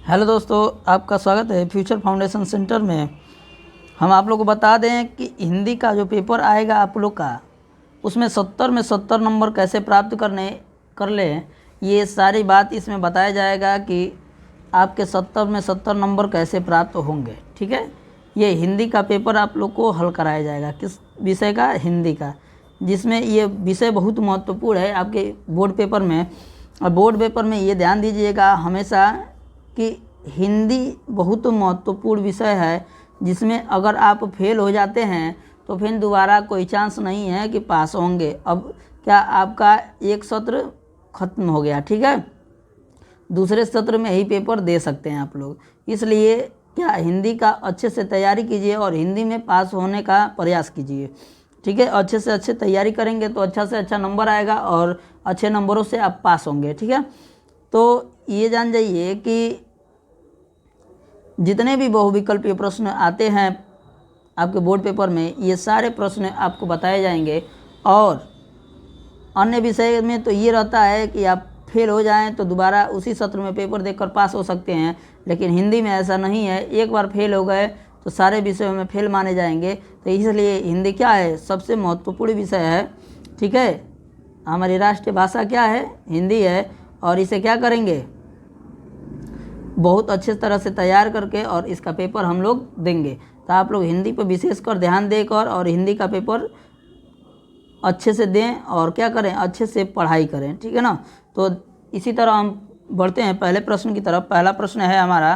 Hello दोस्तों, आपका स्वागत है फ्यूचर फाउंडेशन सेंटर में। हम आप लोग को बता दें कि हिंदी का जो पेपर आएगा आप लोग का, उसमें 70 में 70 नंबर कैसे प्राप्त कर लें, ये सारी बात इसमें बताया जाएगा कि आपके 70 में 70 नंबर कैसे प्राप्त होंगे। ठीक है, ये हिंदी का पेपर आप लोग को हल कराया जाएगा। किस विषय का? हिंदी का, जिसमें ये विषय बहुत महत्वपूर्ण है आपके बोर्ड पेपर में। और बोर्ड पेपर में ये ध्यान दीजिएगा हमेशा कि हिंदी बहुत महत्वपूर्ण विषय है, जिसमें अगर आप फेल हो जाते हैं तो फिर दोबारा कोई चांस नहीं है कि पास होंगे। अब क्या आपका एक सत्र खत्म हो गया, ठीक है, दूसरे सत्र में ही पेपर दे सकते हैं आप लोग। इसलिए क्या हिंदी का अच्छे से तैयारी कीजिए और हिंदी में पास होने का प्रयास कीजिए। ठीक है, अच्छे से अच्छे तैयारी करेंगे तो अच्छा से अच्छा नंबर आएगा और अच्छे नंबरों से आप पास होंगे। ठीक है, तो ये जान जाइए कि जितने भी बहुविकल्पीय प्रश्न आते हैं आपके बोर्ड पेपर में, ये सारे प्रश्न आपको बताए जाएंगे। और अन्य विषय में तो ये रहता है कि आप फेल हो जाएं तो दोबारा उसी सत्र में पेपर देकर पास हो सकते हैं, लेकिन हिंदी में ऐसा नहीं है। एक बार फेल हो गए तो सारे विषयों में फेल माने जाएंगे। तो इसलिए हिंदी क्या है? सबसे महत्वपूर्ण विषय है। ठीक है, हमारी राष्ट्रीय भाषा क्या है? हिंदी है। और इसे क्या करेंगे? बहुत अच्छे तरह से तैयार करके और इसका पेपर हम लोग देंगे। तो आप लोग हिंदी पर विशेषकर ध्यान देकर और हिंदी का पेपर अच्छे से दें और क्या करें, अच्छे से पढ़ाई करें। ठीक है ना। तो इसी तरह हम बढ़ते हैं पहले प्रश्न की तरफ। पहला प्रश्न है हमारा,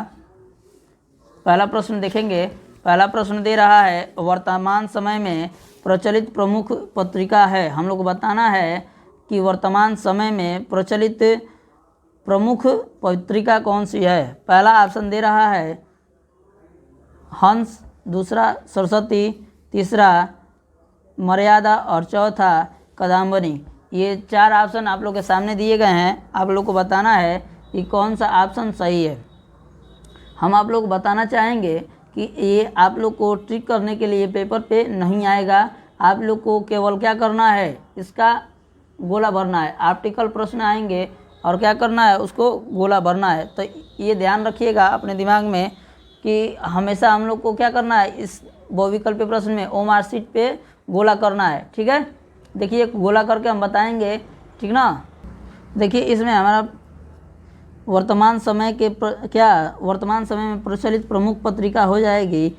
पहला प्रश्न देखेंगे। पहला प्रश्न दे रहा है, वर्तमान समय में प्रचलित प्रमुख पत्रिका है। हम लोग को बताना है कि वर्तमान समय में प्रचलित प्रमुख पत्रिका कौन सी है। पहला ऑप्शन दे रहा है हंस, दूसरा सरस्वती, तीसरा मर्यादा और चौथा कादम्बरी। ये चार ऑप्शन आप लोग के सामने दिए गए हैं। आप लोग को बताना है कि कौन सा ऑप्शन सही है। हम आप लोग को बताना चाहेंगे कि ये आप लोग को ट्रिक करने के लिए पेपर पे नहीं आएगा। आप लोग को केवल क्या करना है, इसका गोला भरना है। आर्टिकल प्रश्न आएंगे और क्या करना है, उसको गोला भरना है। तो ये ध्यान रखिएगा अपने दिमाग में कि हमेशा हम लोग को क्या करना है, इस बहुविकल्पीय प्रश्न में ओ मार्क शीट पे गोला करना है। ठीक है, देखिए गोला करके हम बताएंगे, ठीक ना। देखिए इसमें हमारा वर्तमान समय के वर्तमान समय में प्रचलित प्रमुख पत्रिका हो जाएगी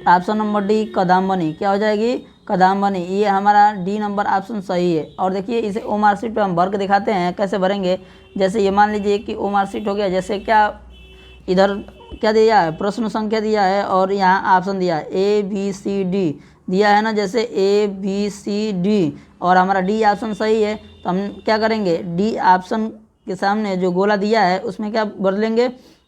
ऑप्शन नंबर डी, कादम्बरी। क्या हो जाएगी? कादम्बरी। ये हमारा डी नंबर ऑप्शन सही है। और देखिए इसे ओ मार्क शीट पे हम भर के दिखाते हैं कैसे भरेंगे। जैसे ये मान लीजिए कि ओ मार्क शीट हो गया, जैसे क्या इधर क्या दिया है, प्रश्न संख्या दिया है और यहाँ ऑप्शन दिया है ए बी सी डी दिया है ना, जैसे ए बी सी डी, और हमारा डी ऑप्शन सही है। तो हम क्या करेंगे, डी ऑप्शन के सामने जो गोला दिया है उसमें क्या भर लेंगे,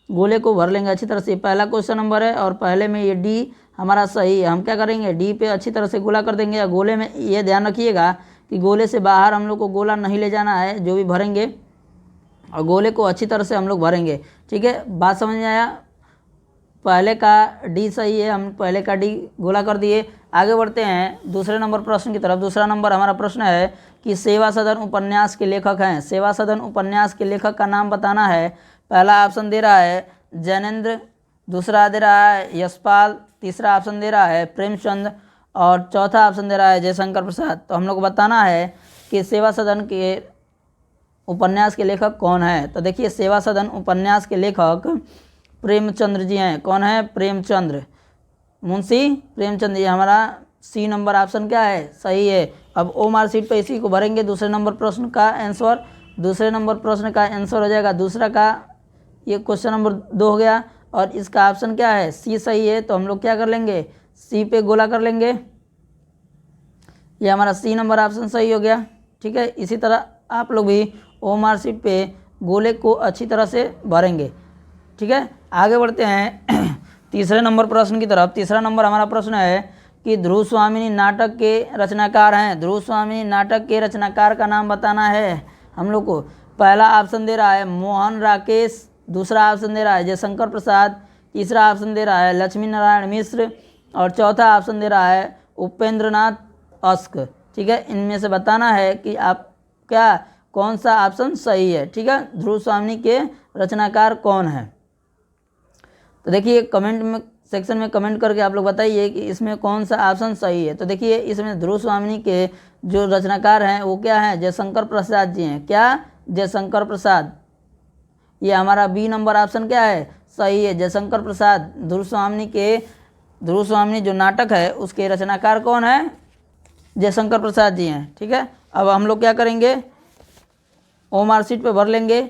गोले को भर लेंगे अच्छी तरह से। पहला क्वेश्चन नंबर है और पहले में ये डी हमारा सही है। हम क्या करेंगे, डी पे अच्छी तरह से गोला कर देंगे। या गोले में ये ध्यान रखिएगा कि गोले से बाहर हम लोग को गोला नहीं ले जाना है जो भी भरेंगे, और गोले को अच्छी तरह से हम लोग भरेंगे। ठीक है, बात समझ में आया? पहले का डी सही है, हम पहले का डी गोला कर दिए। आगे बढ़ते हैं दूसरे नंबर प्रश्न की तरफ। दूसरा नंबर हमारा प्रश्न है कि सेवा सदन उपन्यास के लेखक हैं। सेवा सदन उपन्यास के लेखक का नाम बताना है। पहला ऑप्शन दे रहा है जैनेन्द्र, दूसरा दे रहा है यशपाल, तीसरा ऑप्शन दे रहा है प्रेमचंद और चौथा ऑप्शन दे रहा है जयशंकर प्रसाद। तो हम लोग को बताना है कि सेवा सदन के उपन्यास के लेखक कौन है। तो देखिए सेवा सदन उपन्यास के लेखक प्रेमचंद्र जी हैं। कौन है? प्रेमचंद्र, मुंशी प्रेमचंद्र। ये हमारा सी नंबर ऑप्शन क्या है? सही है। अब ओ मार्क शीट पे इसी को भरेंगे। दूसरे नंबर प्रश्न का आंसर, दूसरे नंबर प्रश्न का आंसर हो जाएगा दूसरा का, ये क्वेश्चन नंबर 2 हो गया और इसका ऑप्शन क्या है? सी सही है। तो हम लोग क्या कर लेंगे, सी पे गोला कर लेंगे। ये हमारा सी नंबर ऑप्शन सही हो गया। ठीक है, इसी तरह आप लोग भी ओ मार्क शीट पे गोले को अच्छी तरह से भरेंगे। ठीक है, आगे बढ़ते हैं तीसरे नंबर प्रश्न की तरफ। तीसरा नंबर हमारा प्रश्न है कि ध्रुव स्वामिनी नाटक के रचनाकार हैं। ध्रुव स्वामिनी नाटक के रचनाकार का नाम बताना है हम लोग को। पहला ऑप्शन दे रहा है मोहन राकेश, दूसरा ऑप्शन दे रहा है जयशंकर प्रसाद, तीसरा ऑप्शन दे रहा है लक्ष्मी नारायण मिश्र और चौथा ऑप्शन दे रहा है उपेंद्रनाथ अस्क। ठीक है, इनमें से बताना है कि आप क्या कौन सा ऑप्शन सही है। ठीक है, ध्रुव स्वामिनी के रचनाकार कौन है? तो देखिए कमेंट में सेक्शन में कमेंट करके आप लोग बताइए कि इसमें कौन सा ऑप्शन सही है। तो देखिए इसमें ध्रुव स्वामिनी के जो रचनाकार हैं वो क्या हैं? जयशंकर प्रसाद जी हैं। क्या? जयशंकर प्रसाद। ये हमारा बी नंबर ऑप्शन क्या है? सही है, जयशंकर प्रसाद। ध्रुव स्वामिनी जो नाटक है उसके रचनाकार कौन है? जयशंकर प्रसाद जी हैं। ठीक है, अब हम लोग क्या करेंगे? ओएमआर शीट पे भर लेंगे।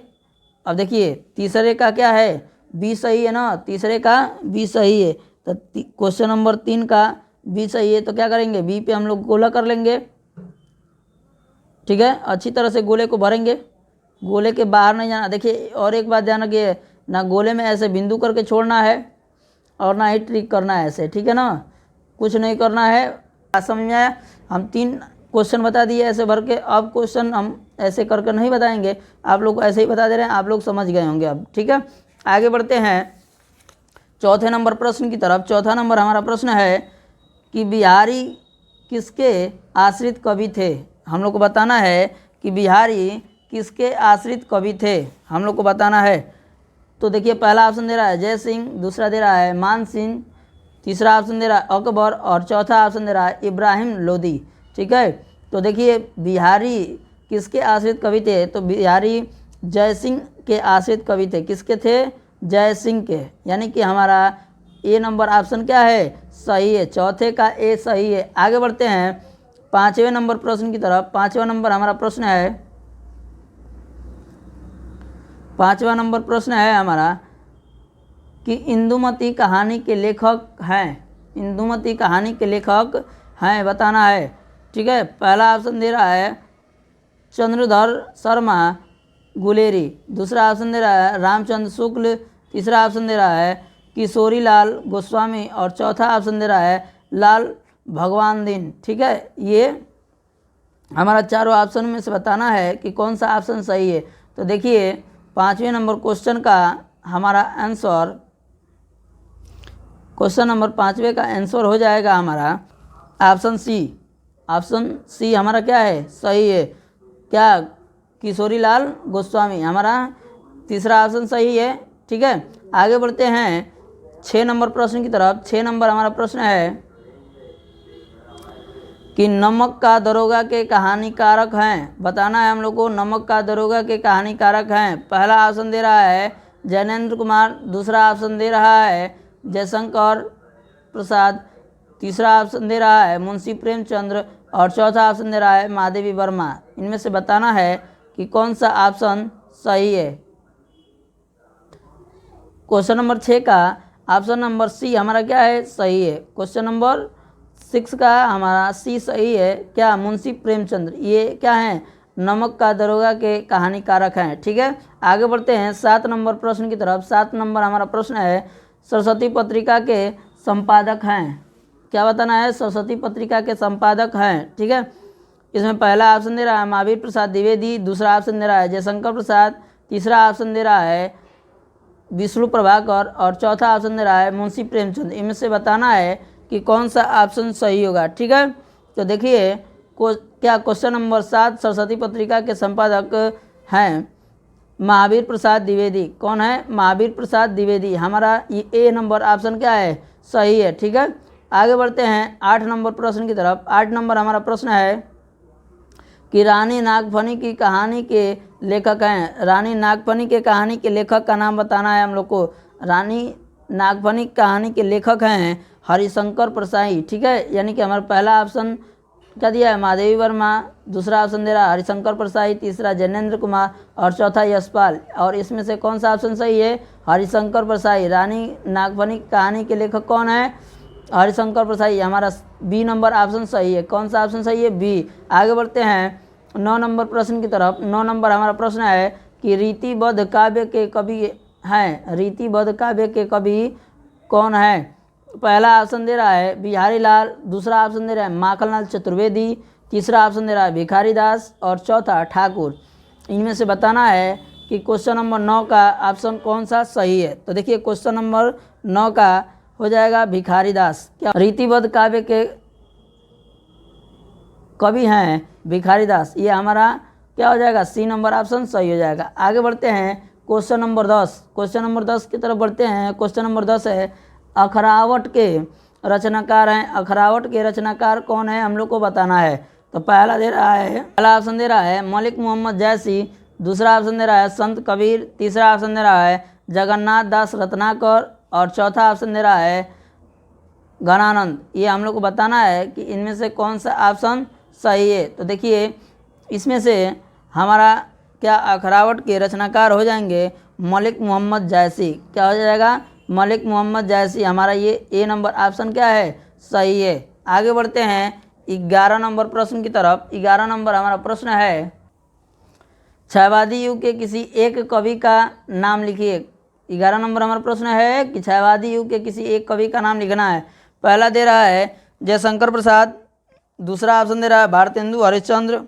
अब देखिए तीसरे का क्या है? बी सही है ना, तीसरे का बी सही है। तो क्वेश्चन नंबर 3 का बी सही है, तो क्या करेंगे? बी पे हम लोग गोला कर लेंगे। ठीक है, अच्छी तरह से गोले को भरेंगे, गोले के बाहर नहीं जाना। देखिए और एक बात ध्यान रखिए, ना गोले में ऐसे बिंदु करके छोड़ना है और ना ही ट्रिक करना है ऐसे। ठीक है ना, कुछ नहीं करना है। बात समझ में आया? हम 3 क्वेश्चन बता दिए ऐसे भर के। अब क्वेश्चन हम ऐसे करके नहीं बताएंगे, आप लोग ऐसे ही बता दे रहे हैं, आप लोग समझ गए होंगे अब। ठीक है, आगे बढ़ते हैं चौथे नंबर प्रश्न की तरफ। चौथा नंबर हमारा प्रश्न है कि बिहारी किसके आश्रित कवि थे? हम लोग को बताना है कि बिहारी किसके आश्रित कवि थे, हम लोग को बताना है। तो देखिए पहला ऑप्शन दे रहा है जय सिंह, दूसरा दे रहा है मान सिंह, तीसरा ऑप्शन दे रहा है अकबर और चौथा ऑप्शन दे रहा है इब्राहिम लोदी। ठीक है, तो देखिए बिहारी किसके आश्रित कवि थे? तो बिहारी जय सिंह के आश्रित कवि थे। किसके थे? जय सिंह के। यानी कि हमारा ए नंबर ऑप्शन क्या है? सही है, चौथे का ए सही है। आगे बढ़ते हैं 5वें नंबर प्रश्न की तरफ। 5वां नंबर हमारा प्रश्न है, 5वां नंबर प्रश्न है हमारा कि इंदुमती कहानी के लेखक हैं। इंदुमती कहानी के लेखक हैं, बताना है। ठीक है, पहला ऑप्शन दे रहा है चंद्रधर शर्मा गुलेरी, दूसरा ऑप्शन दे रहा है रामचंद्र शुक्ल, तीसरा ऑप्शन दे रहा है किशोरी लाल गोस्वामी और चौथा ऑप्शन दे रहा है लाल भगवान दिन। ठीक है, ये हमारा चारों ऑप्शन में से बताना है कि कौन सा ऑप्शन सही है। तो देखिए 5वें नंबर क्वेश्चन का हमारा आंसर, क्वेश्चन नंबर 5वें का आंसर हो जाएगा हमारा ऑप्शन सी। ऑप्शन सी हमारा क्या है? सही है। क्या? किशोरी लाल गोस्वामी, हमारा तीसरा ऑप्शन सही है। ठीक है, आगे बढ़ते हैं 6 नंबर प्रश्न की तरफ। 6 नंबर हमारा प्रश्न है कि नमक का दरोगा के कहानीकारक हैं, बताना है हम लोग को। नमक का दरोगा के कहानीकारक हैं। पहला ऑप्शन दे रहा है जैनेन्द्र कुमार, दूसरा ऑप्शन दे रहा है जयशंकर प्रसाद, तीसरा ऑप्शन दे रहा है मुंशी प्रेमचंद्र और चौथा ऑप्शन दे रहा है महादेवी वर्मा। इनमें से बताना है कि कौन सा ऑप्शन सही है। क्वेश्चन नंबर 6 का ऑप्शन नंबर सी हमारा क्या है? सही है। क्वेश्चन नंबर 6 का हमारा सी सही है। क्या? मुंशी प्रेमचंद्र, ये क्या है? नमक का दरोगा के कहानीकारक हैं। ठीक है, आगे बढ़ते हैं 7 नंबर प्रश्न की तरफ। 7 नंबर हमारा प्रश्न है सरस्वती पत्रिका के संपादक हैं। क्या बताना है? सरस्वती पत्रिका के संपादक हैं। ठीक है, इसमें पहला ऑप्शन दे रहा है महावीर प्रसाद द्विवेदी, दूसरा ऑप्शन दे रहा है जयशंकर प्रसाद, तीसरा ऑप्शन दे रहा है विष्णु प्रभाकर और चौथा ऑप्शन दे रहा है मुंशी प्रेमचंद। इनमें से बताना है कि कौन सा ऑप्शन सही होगा। ठीक है, तो देखिए क्या क्वेश्चन नंबर 7 सरस्वती पत्रिका के संपादक हैं महावीर प्रसाद द्विवेदी। कौन है? महावीर प्रसाद द्विवेदी। हमारा ये ए नंबर ऑप्शन क्या है? सही है। ठीक है, आगे बढ़ते हैं 8 नंबर प्रश्न की तरफ। 8 नंबर हमारा प्रश्न है कि रानी नागफनी की कहानी के लेखक हैं। रानी नागफनी के कहानी के लेखक का नाम बताना है हम लोग को। रानी नागफनी कहानी के लेखक हैं हरिशंकर परसाई। ठीक है, यानी कि हमारा पहला ऑप्शन क्या दिया है? महादेवी वर्मा, दूसरा ऑप्शन दे रहा है हरिशंकर परसाई, तीसरा जैनेन्द्र कुमार और चौथा यशपाल। और इसमें से कौन सा ऑप्शन सही है? हरिशंकर परसाई। रानी नागफनी कहानी के लेखक कौन है? हरिशंकर परसाई। हमारा बी नंबर ऑप्शन सही है। कौन सा ऑप्शन सही है? बी। आगे बढ़ते हैं 9 नंबर प्रश्न की तरफ। 9 नंबर हमारा प्रश्न है कि रीतिबद्ध काव्य के कवि हैं। रीतिबद्ध काव्य के कवि कौन है? पहला ऑप्शन दे रहा है बिहारी लाल, दूसरा ऑप्शन दे रहा है माखनलाल चतुर्वेदी, तीसरा ऑप्शन दे रहा है भिखारी दास और चौथा ठाकुर। इनमें से बताना है कि क्वेश्चन नंबर 9 का ऑप्शन कौन सा सही है। तो देखिए क्वेश्चन नंबर 9 का हो जाएगा भिखारी दास। क्या रीतिबद्ध काव्य के कवि हैं भिखारी दास? ये हमारा क्या हो जाएगा? सी नंबर ऑप्शन सही हो जाएगा। आगे बढ़ते हैं क्वेश्चन नंबर 10। क्वेश्चन नंबर 10 की तरफ बढ़ते हैं। क्वेश्चन नंबर 10 है अखरावट के रचनाकार हैं। अखरावट के रचनाकार कौन है हम लोग को बताना है। तो पहला ऑप्शन दे रहा है मलिक मोहम्मद जैसी, दूसरा ऑप्शन दे रहा है संत कबीर, तीसरा ऑप्शन दे रहा है जगन्नाथ दास रत्नाकर और चौथा ऑप्शन दे रहा है गणानंद। ये हम लोग को बताना है कि इनमें से कौन सा ऑप्शन सही है। तो देखिए इसमें से हमारा क्या अखरावट के रचनाकार हो जाएंगे मलिक मोहम्मद जैसी। क्या हो जाएगा? मलिक मोहम्मद जैसी। हमारा ये ए नंबर ऑप्शन क्या है? सही है। आगे बढ़ते हैं 11 नंबर प्रश्न की तरफ। 11 नंबर हमारा प्रश्न है क्षयवादी युग के किसी एक कवि का नाम लिखिए। 11 नंबर हमारा प्रश्न है कि क्षयवादी युग के किसी एक कवि का नाम लिखना है। पहला दे रहा है जयशंकर प्रसाद, दूसरा ऑप्शन दे रहा है भारतेंदु हरिश्चंद्र,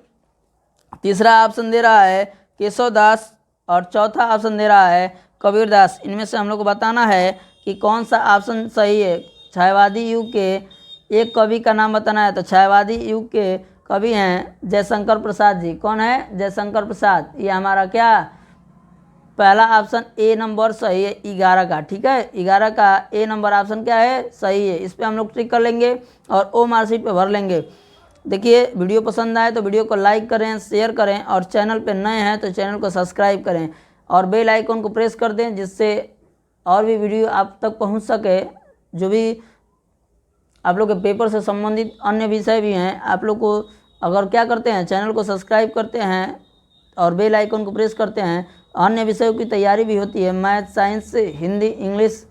तीसरा ऑप्शन दे रहा है केशव दास और चौथा ऑप्शन दे रहा है कबीर दास। इनमें से हम लोग को बताना है कि कौन सा ऑप्शन सही है। क्षयवादी युग के एक कवि का नाम बताना है। तो क्षयवादी युग के कवि हैं जयशंकर प्रसाद जी। कौन है? जयशंकर प्रसाद। ये हमारा क्या पहला ऑप्शन ए नंबर सही है 11 का। ठीक है, 11 का ए नंबर ऑप्शन क्या है? सही है। इस पर हम लोग टिक कर लेंगे और ओ मार्कशीट पे भर लेंगे। देखिए वीडियो पसंद आए तो वीडियो को लाइक करें, शेयर करें और चैनल पे नए हैं तो चैनल को सब्सक्राइब करें और बेल आइकन को प्रेस कर दें जिससे और भी वीडियो आप तक पहुंच सके। जो भी आप लोग के पेपर से संबंधित अन्य विषय भी हैं, आप लोग को अगर क्या करते हैं चैनल को सब्सक्राइब करते हैं और बेल आइकन को प्रेस करते हैं, अन्य विषयों की तैयारी भी होती है। मैथ, साइंस, हिंदी, इंग्लिश,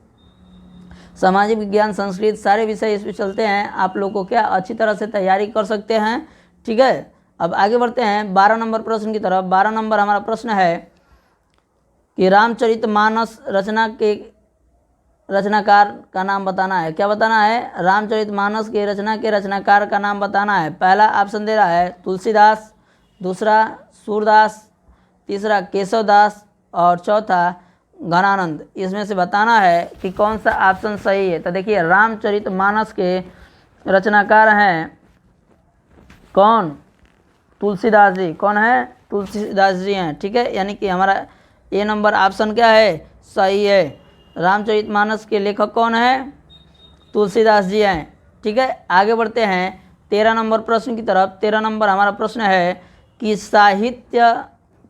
सामाजिक विज्ञान, संस्कृत, सारे विषय इस पर चलते हैं। आप लोग को क्या अच्छी तरह से तैयारी कर सकते हैं। ठीक है, अब आगे बढ़ते हैं 12 नंबर प्रश्न की तरफ। 12 नंबर हमारा प्रश्न है कि रामचरितमानस रचना के रचनाकार का नाम बताना है। क्या बताना है? रामचरितमानस के रचना के रचनाकार का नाम बताना है। पहला ऑप्शन दे रहा है तुलसीदास, दूसरा सूरदास, तीसरा केशव दास और चौथा गणानंद। इसमें से बताना है कि कौन सा ऑप्शन सही है। तो देखिए रामचरितमानस के रचनाकार हैं कौन? तुलसीदास जी। कौन है? तुलसीदास जी हैं। ठीक है, यानी कि हमारा ए नंबर ऑप्शन क्या है? सही है। रामचरितमानस के लेखक कौन है? तुलसीदास जी हैं। ठीक है, आगे बढ़ते हैं 13 नंबर प्रश्न की तरफ। 13 नंबर हमारा प्रश्न है कि साहित्य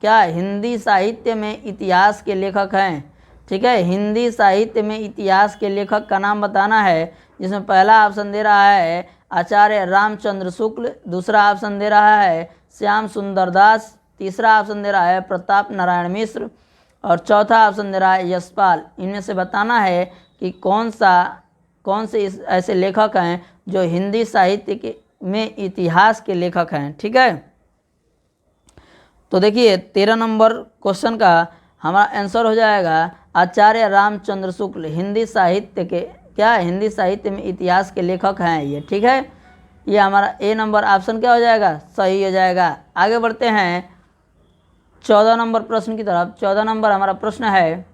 क्या हिंदी साहित्य में इतिहास के लेखक हैं। ठीक है, हिंदी साहित्य में इतिहास के लेखक का नाम बताना है। जिसमें पहला ऑप्शन दे रहा है आचार्य रामचंद्र शुक्ल, दूसरा ऑप्शन दे रहा है श्याम सुंदर दास, तीसरा ऑप्शन दे रहा है प्रताप नारायण मिश्र और चौथा ऑप्शन दे रहा है यशपाल। इनमें से बताना है कि कौन से ऐसे लेखक हैं जो हिंदी साहित्य के में इतिहास के लेखक हैं। ठीक है, तो देखिए 13 नंबर क्वेश्चन का हमारा आंसर हो जाएगा आचार्य रामचंद्र शुक्ल। हिंदी साहित्य के क्या हिंदी साहित्य में इतिहास के लेखक हैं ये। ठीक है, ये हमारा ए नंबर ऑप्शन क्या हो जाएगा? सही हो जाएगा। आगे बढ़ते हैं 14 नंबर प्रश्न की तरफ। 14 नंबर हमारा प्रश्न है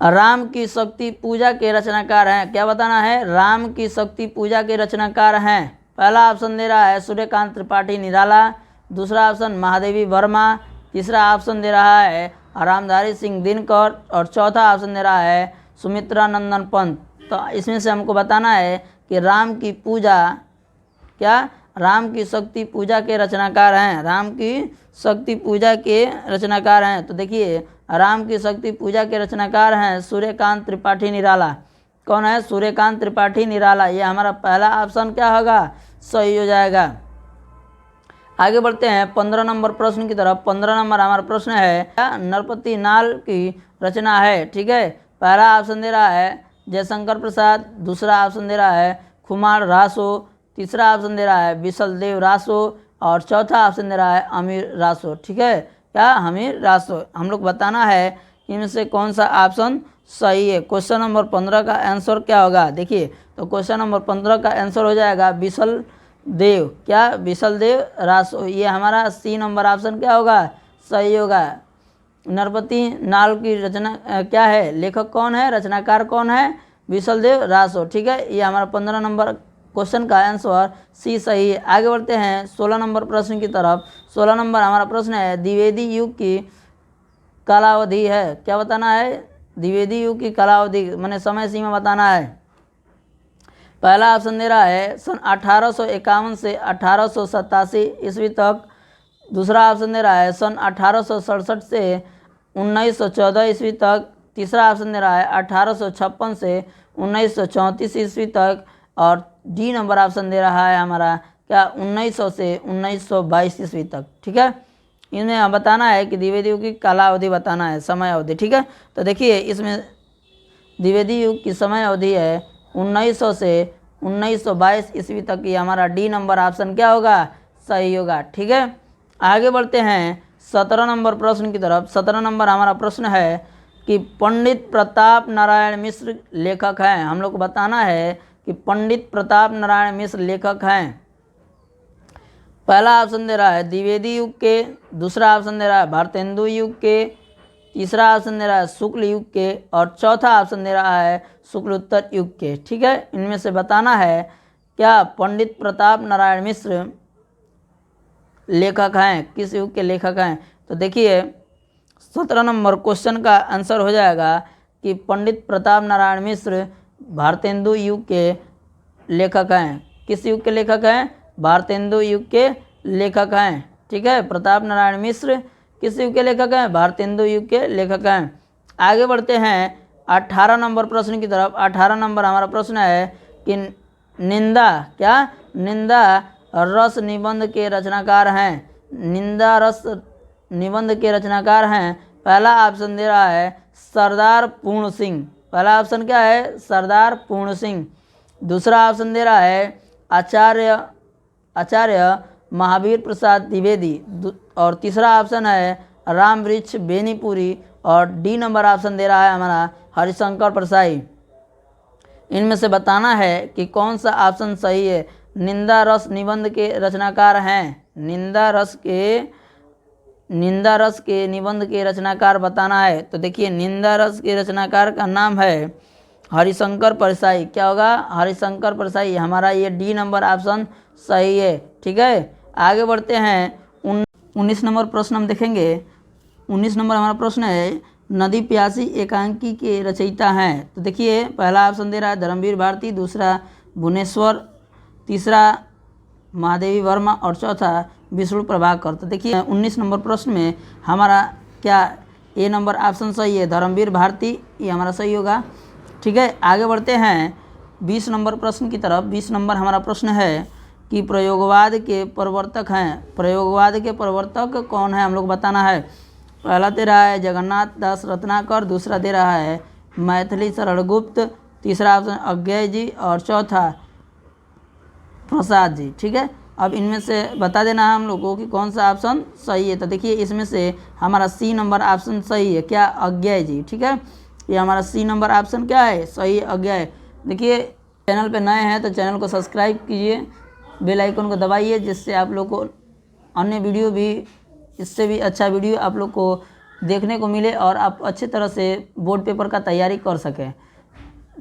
राम की शक्ति पूजा के रचनाकार हैं। क्या बताना है? राम की शक्ति पूजा के रचनाकार हैं। पहला ऑप्शन दे रहा है सूर्यकांत त्रिपाठी निराला, दूसरा ऑप्शन महादेवी वर्मा, तीसरा ऑप्शन दे रहा है रामधारी सिंह दिनकर और चौथा ऑप्शन दे रहा है सुमित्रा नंदन पंत। तो इसमें से हमको बताना है कि राम की पूजा क्या राम की शक्ति पूजा के रचनाकार हैं। राम की शक्ति पूजा के रचनाकार हैं। तो देखिए राम की शक्ति पूजा के रचनाकार हैं सूर्यकांत त्रिपाठी निराला। कौन है? सूर्यकांत त्रिपाठी निराला। ये हमारा पहला ऑप्शन क्या होगा? सही हो जाएगा। आगे बढ़ते हैं 15 नंबर प्रश्न की तरफ। 15 नंबर हमारा प्रश्न है नरपति नाल की रचना है। ठीक है, पहला ऑप्शन दे रहा है जयशंकर प्रसाद, दूसरा ऑप्शन दे रहा है कुमार रासो, तीसरा ऑप्शन दे रहा है विशल देव रासो और चौथा ऑप्शन दे रहा है अमीर रासो। ठीक है, क्या अमीर रासो। हम लोग बताना है कि इनमें से कौन सा ऑप्शन सही है। क्वेश्चन नंबर 15 का आंसर क्या होगा? देखिए तो क्वेश्चन नंबर 15 का आंसर हो जाएगा विशल देव। क्या? विशल देव रासो। ये हमारा सी नंबर ऑप्शन क्या होगा? सही होगा। नरपति नाल की रचना क्या है? लेखक कौन है? रचनाकार कौन है? विशल देव रासो। ठीक है, ये हमारा 15 नंबर क्वेश्चन का आंसर सी सही है। आगे बढ़ते हैं 16 नंबर प्रश्न की तरफ। 16 नंबर हमारा प्रश्न है द्विवेदी युग की कालावधि है, क्या बताना है, द्विवेदी युग की कालावधि माने समय सीमा बताना है। पहला ऑप्शन दे रहा है सन 1851 से 1887 ईस्वी तक। दूसरा ऑप्शन दे रहा है सन 1867 से 1914 ईस्वी तक। तीसरा ऑप्शन दे रहा है 1856 से 1934 ईस्वी तक। और डी नंबर ऑप्शन दे रहा है हमारा क्या 1900 से 1922 ईस्वी तक। ठीक है, इनमें हम बताना है कि द्विवेदी युग की कालावधि बताना है, समय अवधि। ठीक है, तो देखिए इसमें द्विवेदी युग की समय अवधि है 1900 से 1922 ईस्वी तक की। हमारा डी नंबर ऑप्शन क्या होगा, सही होगा। ठीक है, आगे बढ़ते हैं 17 नंबर प्रश्न की तरफ। 17 नंबर हमारा प्रश्न है कि पंडित प्रताप नारायण मिश्र लेखक हैं। हम लोग को बताना है कि पंडित प्रताप नारायण मिश्र लेखक हैं। पहला ऑप्शन दे रहा है द्विवेदी युग के, दूसरा ऑप्शन दे रहा है भारतेंदु युग के, तीसरा ऑप्शन दे रहा है शुक्ल युग के, और चौथा ऑप्शन दे रहा है शुक्लोत्तर युग के। ठीक है, इनमें से बताना है क्या पंडित प्रताप नारायण मिश्र लेखक हैं, किस युग के लेखक हैं। तो देखिए 17 नंबर क्वेश्चन का आंसर हो जाएगा कि पंडित प्रताप नारायण मिश्र भारतेंदु युग के लेखक हैं। किस युग के लेखक हैं, भारतेंदु युग के लेखक हैं। ठीक है, प्रताप नारायण मिश्र किस युग के लेखक हैं, भारतेंदु युग के लेखक हैं। आगे बढ़ते हैं 18 नंबर प्रश्न की तरफ। 18 नंबर हमारा प्रश्न है कि निंदा क्या, निंदा रस निबंध के रचनाकार हैं। निंदा रस निबंध के रचनाकार हैं। पहला ऑप्शन दे रहा है सरदार पूर्ण सिंह। पहला ऑप्शन क्या है, सरदार पूर्ण सिंह। दूसरा ऑप्शन दे रहा है आचार्य महावीर प्रसाद द्विवेदी। और तीसरा ऑप्शन है राम वृक्ष बेनीपुरी। और डी नंबर ऑप्शन दे रहा है हमारा हरिशंकर परसाई। इनमें से बताना है कि कौन सा ऑप्शन सही है। निंदा रस निबंध के रचनाकार हैं, निंदा रस के निबंध के रचनाकार बताना है। तो देखिए निंदा रस के रचनाकार का नाम है हरिशंकर परसाई। क्या होगा, हरिशंकर परसाई। हमारा ये डी नंबर ऑप्शन सही है। ठीक है, आगे बढ़ते हैं 19 नंबर प्रश्न हम देखेंगे। 19 नंबर हमारा प्रश्न है नदी प्यासी एकांकी के रचयिता हैं। तो देखिए पहला ऑप्शन दे रहा है धर्मवीर भारती, दूसरा भुवनेश्वर, तीसरा महादेवी वर्मा और चौथा विष्णु प्रभाकर। तो देखिए 19 नंबर प्रश्न में हमारा क्या ए नंबर ऑप्शन सही है, धर्मवीर भारती, ये हमारा सही होगा। ठीक है, आगे बढ़ते हैं 20 नंबर प्रश्न की तरफ। 20 नंबर हमारा प्रश्न है कि प्रयोगवाद के प्रवर्तक हैं। प्रयोगवाद के प्रवर्तक कौन है हम लोग बताना है। पहला दे रहा है जगन्नाथ दास रत्नाकर, दूसरा दे रहा है मैथिली शरण गुप्त, तीसरा ऑप्शन अज्ञय जी और चौथा प्रसाद जी। ठीक है, अब इनमें से बता देना है हम लोगों को कि कौन सा ऑप्शन सही है। तो देखिए इसमें से हमारा सी नंबर ऑप्शन सही है, क्या, अज्ञय जी। ठीक है, ये हमारा सी नंबर ऑप्शन क्या है, सही अज्ञय। देखिए चैनल पे नए हैं तो चैनल को सब्सक्राइब कीजिए, बेल आइकन को दबाइए, जिससे आप लोग को अन्य वीडियो भी, इससे भी अच्छा वीडियो आप लोग को देखने को मिले और आप अच्छी तरह से बोर्ड पेपर का तैयारी कर सकें।